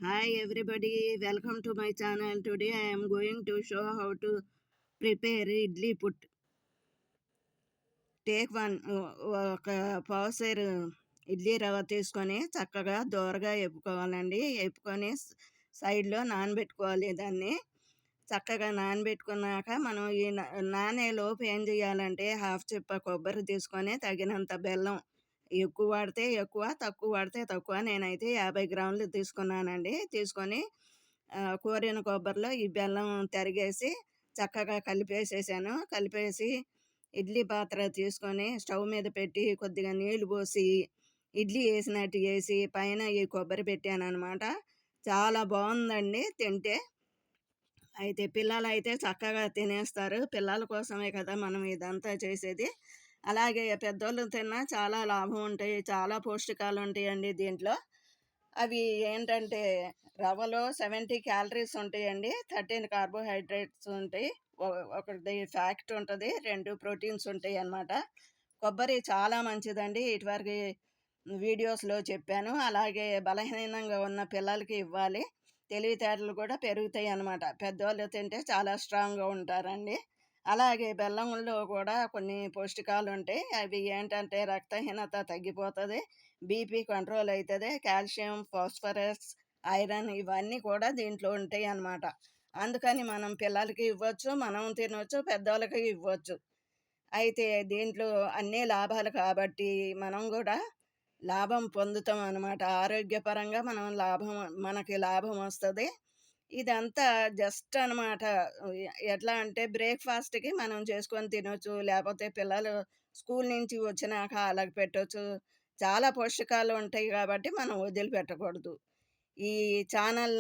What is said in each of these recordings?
Hi everybody, welcome to my channel. Today I am going to show how to prepare idli put. Take one ఒక పావుసేరు ఇడ్లీ రవ్వ తీసుకొని చక్కగా దోరగా వేపుకోవాలండి. వేపుకొని సైడ్లో నానబెట్టుకోవాలి. దాన్ని చక్కగా నానబెట్టుకున్నాక మనం ఈ నానేలోపు ఏం చేయాలంటే హాఫ్ చిప్ప కొబ్బరి తీసుకొని తగినంత బెల్లం, ఎక్కువ వాడితే ఎక్కువ, తక్కువ వాడితే తక్కువ. నేనైతే 50 గ్రాములు తీసుకున్నానండి. తీసుకొని కోరిన కొబ్బరిలో ఈ బెల్లం తరిగేసి చక్కగా కలిపేసేసాను. కలిపేసి ఇడ్లీ పాత్ర తీసుకొని స్టవ్ మీద పెట్టి కొద్దిగా నీళ్లు పోసి ఇడ్లీ వేసినట్టు వేసి పైన ఈ కొబ్బరి పెట్టాను అనమాట. చాలా బాగుందండి తింటే. అయితే పిల్లలు అయితే చక్కగా తినేస్తారు. పిల్లల కోసమే కదా మనం ఇదంతా చేసేది. అలాగే పెద్దోళ్ళు తిన్నా చాలా లాభం ఉంటాయి, చాలా పౌష్టికాలు ఉంటాయండి దీంట్లో. అవి ఏంటంటే రవ్వలో 70 క్యాలరీస్ ఉంటాయండి, 13 కార్బోహైడ్రేట్స్ ఉంటాయి, ఒకటి ఫ్యాక్ట్ ఉంటుంది, 2 ప్రోటీన్స్ ఉంటాయి అన్నమాట. కొబ్బరి చాలా మంచిదండి, ఇటువరకు వీడియోస్లో చెప్పాను. అలాగే బలహీనంగా ఉన్న పిల్లలకి ఇవ్వాలి, తెలివితేటలు కూడా పెరుగుతాయి అన్నమాట. పెద్దవాళ్ళు తింటే చాలా స్ట్రాంగ్గా ఉంటారండి. అలాగే బెల్లంలో కూడా కొన్ని పౌష్టికాలు ఉంటాయి. అవి ఏంటంటే రక్తహీనత తగ్గిపోతుంది, బీపీ కంట్రోల్ అవుతుంది, కాల్షియం, ఫాస్ఫరస్, ఐరన్ ఇవన్నీ కూడా దీంట్లో ఉంటాయి అన్నమాట. అందుకని మనం పిల్లలకి ఇవ్వచ్చు, మనం తినవచ్చు, పెద్దవాళ్ళకి ఇవ్వచ్చు. అయితే దీంట్లో అన్నీ లాభాలు కాబట్టి మనం కూడా లాభం పొందుతాం అన్నమాట. ఆరోగ్యపరంగా మనకి లాభం వస్తుంది. ఇదంతా జస్ట్ అనమాట. ఎట్లా అంటే బ్రేక్ఫాస్ట్కి మనం చేసుకొని తినొచ్చు, లేకపోతే పిల్లలు స్కూల్ నుంచి వచ్చినాక అలాగ పెట్టవచ్చు. చాలా పోషకాలు ఉంటాయి కాబట్టి మనం వదిలిపెట్టకూడదు. ఈ ఛానల్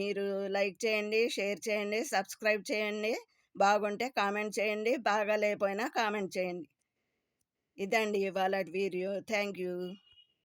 మీరు లైక్ చేయండి, షేర్ చేయండి, సబ్స్క్రైబ్ చేయండి. బాగుంటే కామెంట్ చేయండి, బాగా లేకపోయినా కామెంట్ చేయండి. ఇదండి ఇవాళ వీడియో. Thank you.